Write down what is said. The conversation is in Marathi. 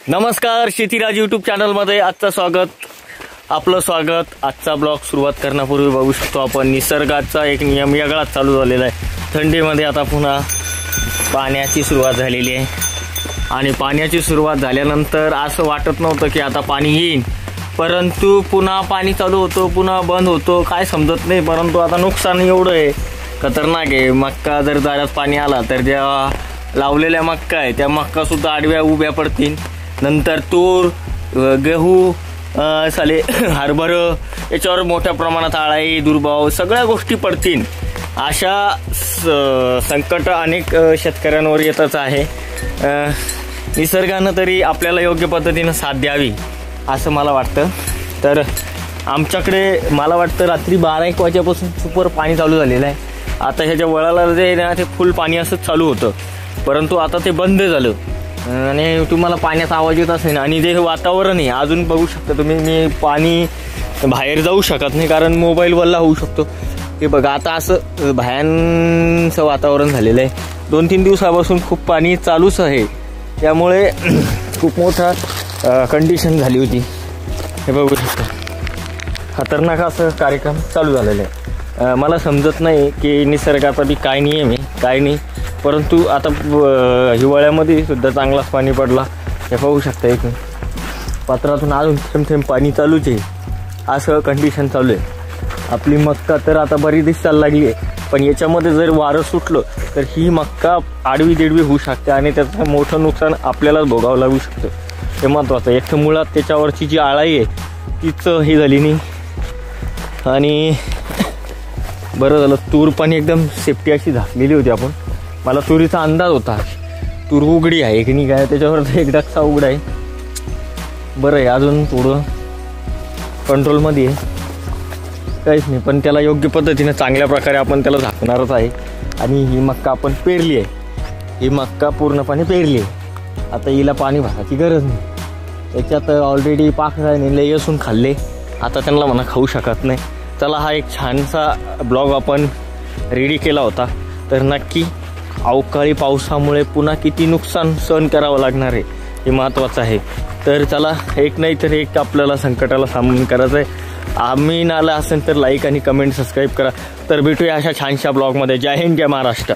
नमस्कार, शेतीराज यूट्यूब चॅनलमध्ये आजचं स्वागत. आपलं स्वागत. आजचा ब्लॉग सुरुवात करण्यापूर्वी बघू शकतो आपण निसर्गाचा एक नियम वेगळाच चालू झालेला आहे. थंडीमध्ये आता पुन्हा पाण्याची सुरुवात झालेली आहे आणि पाण्याची सुरुवात झाल्यानंतर असं वाटत नव्हतं की आता पाणी येईल, परंतु पुन्हा पाणी चालू होतो, पुन्हा बंद होतो, काय समजत नाही. परंतु आता नुकसान एवढं आहे, खतरनाक आहे. मक्का जर दारात पाणी आला तर ज्या लावलेल्या मक्का आहे त्या मक्का सुद्धा आडव्या उभ्या पडतील. नंतर तूर, गहू, साले हरभर याच्यावर मोठ्या प्रमाणात आळाई, दुर्भाव सगळ्या गोष्टी पडतील. अशा संकट अनेक शेतकऱ्यांवर येतच आहे. निसर्गानं तरी आपल्याला योग्य पद्धतीनं साथ द्यावी असं मला वाटतं. तर आमच्याकडे मला वाटतं रात्री 12-1 वाजेपासून सुपर पाणी चालू झालेलं आहे. आता ह्याच्या वळाला जे ना ते फुल पाणी असंच चालू होतं, परंतु आता ते बंद झालं आणि तुम्हाला पाण्याचा आवाज येत असेल. आणि जे वातावरण आहे अजून बघू शकता तुम्ही, मी पाणी बाहेर जाऊ शकत नाही कारण मोबाईल वल्ला होऊ शकतो. हे बघा आता असं भयानचं वातावरण झालेलं आहे. 2-3 दिवसापासून खूप पाणी चालूच आहे, त्यामुळे खूप मोठा कंडिशन झाली होती. हे बघू शकता खतरनाक असं कार्यक्रम चालू झालेला आहे. मला समजत नाही की निसर्गाचा बी काय नियम आहे काय नाही, परंतु आता हिवाळ्यामध्ये सुद्धा चांगलाच पाणी पडला. हे पाहू शकता एक पात्रातून अजून थेंब थेंब पाणी चालूच आहे, असं कंडिशन चालू आहे. आपली मक्का तर आता बरी दिसायला लागली आहे, पण याच्यामध्ये जर वारं सुटलं तर ही मक्का आडवी दिडवी होऊ शकते आणि त्याचं मोठं नुकसान आपल्यालाच भोगावं लागू शकतं. हे महत्त्वाचं. एक तर मुळात त्याच्यावरची जी आळाई आहे तीच ही झाली नाही. आणि बरं झालं तूर पण एकदम सेफ्टी अशी झाकलेली होती. मला तुरीचा अंदाज होता तूर उघडी आहे की नाही काय, त्याच्यावर एक डक्सा उघडा आहे. बरं आहे अजून थोडं कंट्रोलमध्ये आहे, काहीच नाही. पण त्याला योग्य पद्धतीने चांगल्या प्रकारे आपण त्याला झाकणारच आहे. आणि ही मक्का आपण पेरली आहे, ही मक्का पूर्णपणे पेरली आहे. आता हिला पाणी भरायची गरज नाही. त्याच्यात ऑलरेडी पाखराने लय असून खाल्ले, आता त्यांना म्हणा खाऊ शकत नाही. चला, हा एक छानसा ब्लॉग आपण रेडी केला होता. तर नक्की अवकाळी पावसामुळे पुन्हा किती नुकसान सहन करावं लागणार आहे हे महत्त्वाचं आहे. तर चला, एक नाही तर एक आपल्याला संकटाला सामना करायचं आहे. आम्ही नाला असेल तर लाईक आणि कमेंट सबस्क्राईब करा. तर भेटूया अशा छानशा ब्लॉगमध्ये. जय हिंद, जय महाराष्ट्र.